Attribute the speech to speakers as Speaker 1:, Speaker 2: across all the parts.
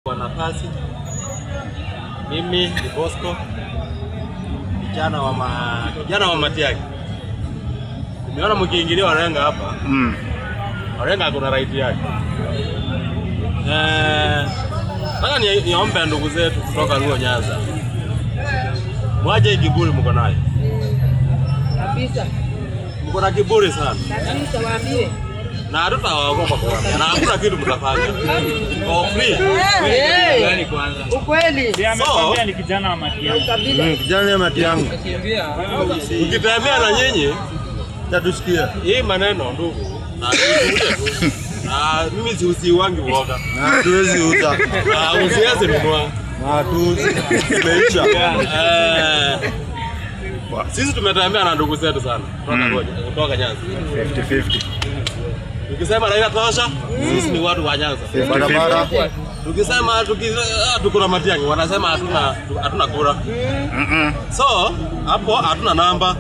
Speaker 1: Kwa nafasi mimi ni Bosco, kijana wa Matiang'i. Nimeona mkiingilia Warenga hapa. Warenga kuna right yake. Nataka niombe ndugu zetu kutoka Luo Nyanza. Mwaje kiburi mko nayo.
Speaker 2: Kabisa.
Speaker 1: Mko na kiburi sana.
Speaker 2: Kabisa waambie.
Speaker 1: Na hatutawaogopa kwa. Na hakuna kitu mtafanya. Kwa free.
Speaker 2: Kweli kwanza. Ukweli.
Speaker 3: Ndiye amekwambia ni kijana wa Matiang'i.
Speaker 1: Kijana wa Matiang'i. Ukitembea na nyinyi tatusikia. Hii maneno ndugu. Na mimi siusi wangi uoga. Na tuwezi uza. Usiweze nunua. Na tuuzi. Tumeisha. Sisi tumetembea na ndugu zetu sana. Kutoka Nyanza. 50-50. Tukisema Raila tosha, sisi ni watu wa Nyanza. Tukisema tuko na Matiang'i, wanasema hatuna kura. So, hapo hatuna namba.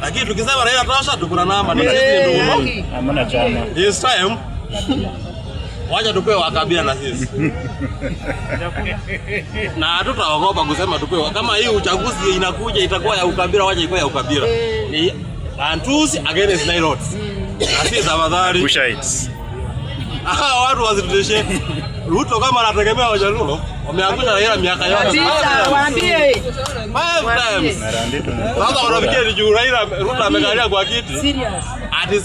Speaker 1: Lakini tukisema Raila tosha, tuko na namba. Na sisi ndio ndugu.
Speaker 3: Hamna chama.
Speaker 1: This time wacha tupewe wakabila na sisi. Na hatutaogopa kusema tupewe. Kama hii uchaguzi inakuja itakuwa ya ukabila, wacha ikuwe ya ukabila. Ni Bantus against Nilotes. Asi tafadhali.
Speaker 3: Bushaites.
Speaker 1: Watu wasituteshe. Ruto kama anategemea Wajaluo, wameangusha Raila miaka yote.
Speaker 2: Kabisa, waambie.
Speaker 1: 5 times. Sasa wanafikiri juu Raila Ruto amekalia kwa kiti.
Speaker 2: Serious.
Speaker 1: Ati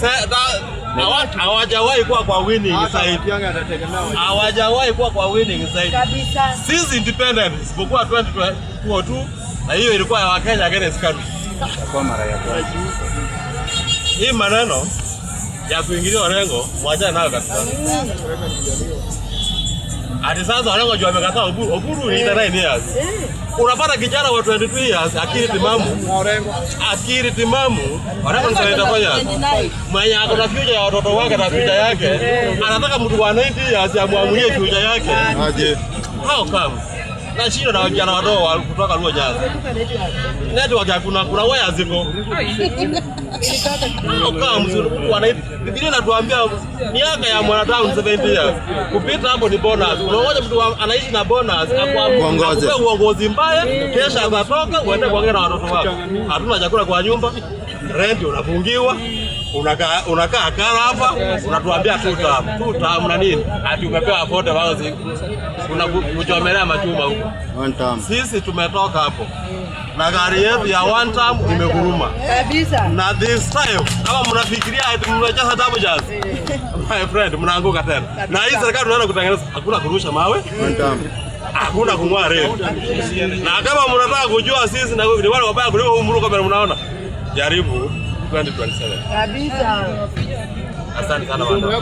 Speaker 1: hawajawahi kuwa kwa winning side. Hawajawahi kuwa kwa winning side.
Speaker 2: Kabisa.
Speaker 1: Sisi independent isipokuwa 2022 na hiyo ilikuwa ya Wakenya against KANU.
Speaker 3: Kwa mara ya kwanza.
Speaker 1: Hii maneno ya kuingilia Orengo mwacha nayo kabisa. Hadi sasa Orengo juu amekataa Oburu ni 9 years. Unapata kijana wa 22 years akili timamu Orengo ndio fanya. Mwenye ako na future ya watoto wake na future yake anataka mtu wa 90 years amwamulie future yake. Aje. How come? Na shida na vijana wadogo kutoka Luo Nyanza. Network hakuna, kuna waya ziko. Kama mzuri Biblia inatuambia miaka ya mwanadamu 70 years. Kupita hapo ni bonus. Unaona mtu anaishi na bonus akupe uongozi mbaya, kesha atatoka uende kuongea na watoto wako. Hatuna chakula kwa nyumba, rent unafungiwa. Unakaa kala hapa, unatuambia tuta na nini? Ati umepewa 40,000 unakuchomelea machuma huko. One time. Sisi tumetoka hapo. Na gari yetu ya one time imeguruma.
Speaker 2: Kabisa.
Speaker 1: Na this time kama mnafikiria ati mnajaza double jazz. My friend, mnaanguka tena. Na hii serikali tunaenda kutengeneza hakuna kurusha mawe. One time. Hakuna kung'oa reli. Na kama mnataka kujua sisi na ni wale wabaya kuliko umru kama mnaona. Jaribu 2027.
Speaker 2: Kabisa.
Speaker 1: Asante sana bwana.